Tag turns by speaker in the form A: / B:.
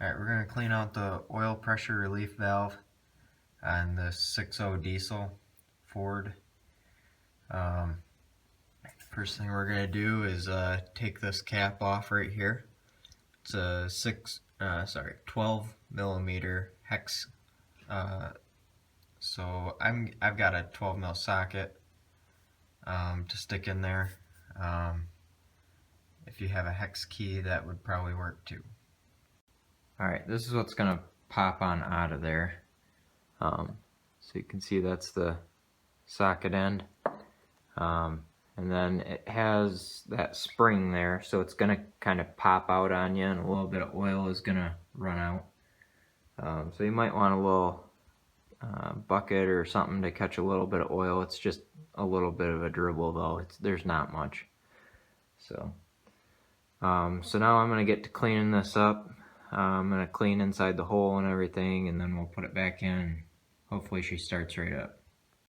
A: Alright, we're going to clean out the oil pressure relief valve on the 6.0 diesel Ford. First thing we're going to do is take this cap off right here. It's a 12 millimeter hex. So I've got a 12 mil socket to stick in there. If you have a hex key, that would probably work too. Alright, this is what's going to pop on out of there. So you can see that's the socket end. And then it has that spring there, so it's going to kind of pop out on you and a little bit of oil is going to run out. So you might want a little bucket or something to catch a little bit of oil. It's just a little bit of a dribble though, there's not much. So now I'm going to get to cleaning this up. I'm going to clean inside the hole and everything, and then we'll put it back in. Hopefully she starts right up.